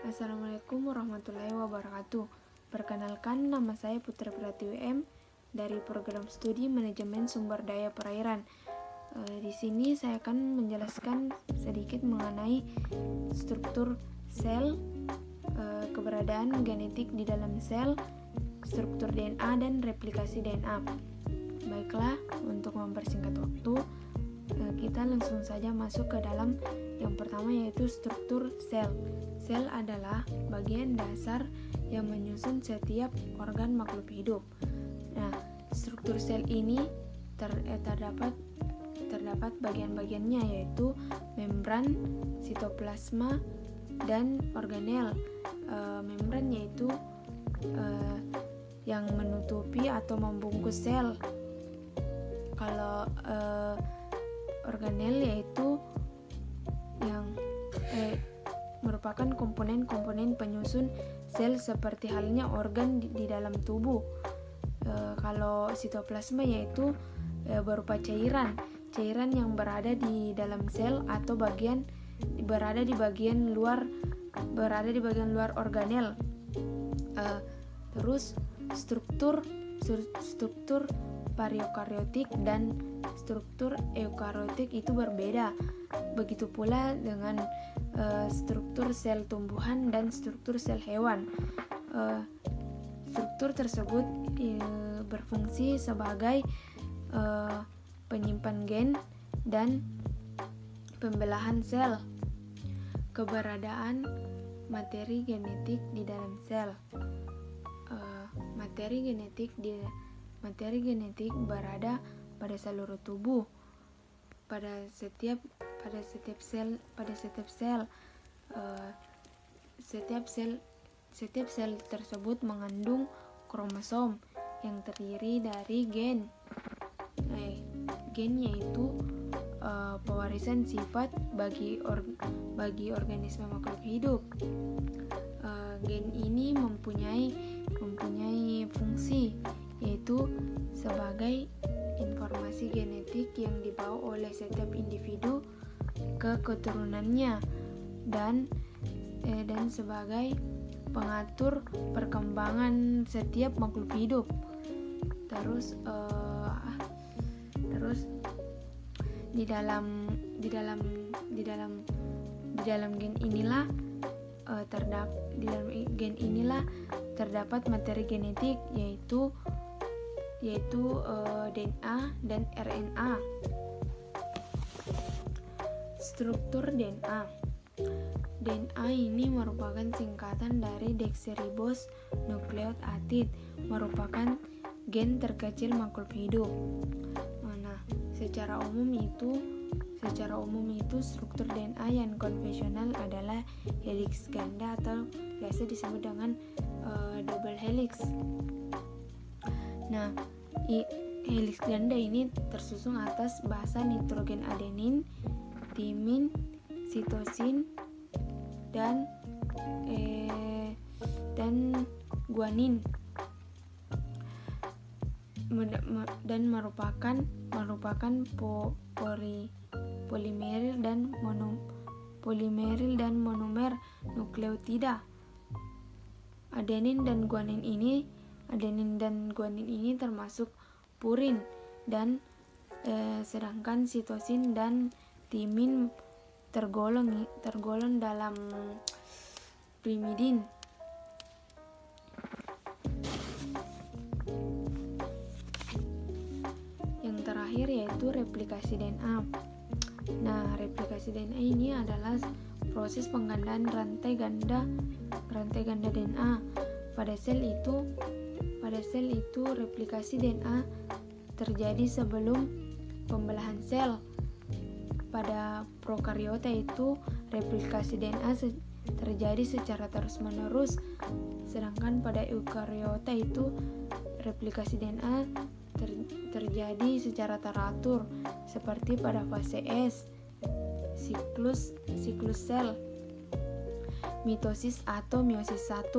Assalamualaikum warahmatullahi wabarakatuh. Perkenalkan, nama saya Putri Pratiwi M dari Program Studi Manajemen Sumber Daya Perairan. Di sini saya akan menjelaskan sedikit mengenai struktur sel, keberadaan genetik di dalam sel, struktur DNA dan replikasi DNA. Baiklah, untuk mempersingkat waktu, kita langsung saja masuk ke dalam yang pertama, yaitu struktur sel. Sel adalah bagian dasar yang menyusun setiap organ makhluk hidup. Nah, struktur sel ini terdapat bagian-bagiannya, yaitu membran, sitoplasma, dan organel. Membran yaitu yang menutupi atau membungkus sel. Kalau organel yaitu yang merupakan komponen-komponen penyusun sel seperti halnya organ di dalam tubuh. Kalau sitoplasma yaitu berupa cairan yang berada di dalam sel atau berada di bagian luar organel. Terus struktur pariokariotik dan struktur eukariotik itu berbeda. Begitu pula dengan struktur sel tumbuhan dan struktur sel hewan. Struktur tersebut berfungsi sebagai penyimpan gen dan pembelahan sel. Keberadaan materi genetik di dalam sel. Materi genetik berada pada seluruh tubuh. Pada setiap sel tersebut mengandung kromosom yang terdiri dari gen. Gen yaitu pewarisan sifat bagi organisme makhluk hidup. Gen ini mempunyai fungsi, yaitu sebagai informasi genetik yang dibawa oleh setiap individu ke keturunannya dan sebagai pengatur perkembangan setiap makhluk hidup. Terus di dalam gen inilah terdapat materi genetik, yaitu DNA dan RNA. Struktur DNA. DNA ini merupakan singkatan dari deoxyribonucleic merupakan gen terkecil makhluk hidup. Nah, secara umum itu struktur DNA yang konvensional adalah helix ganda atau biasa disebut dengan double helix. Nah, helix ganda ini tersusun atas basa nitrogen adenin, timin, sitosin, dan guanin, dan merupakan polimeril dan monomer nukleotida. Adenin dan guanin ini termasuk purin, dan sedangkan sitosin dan timin tergolong dalam pirimidin. Yang terakhir yaitu replikasi DNA. Nah, replikasi DNA ini adalah proses penggandaan rantai ganda DNA. Pada sel itu replikasi DNA terjadi sebelum pembelahan sel. Pada prokariota itu replikasi DNA terjadi secara terus-menerus, sedangkan pada eukariota itu replikasi DNA terjadi secara teratur, seperti pada fase S, siklus sel, mitosis atau meiosis 1,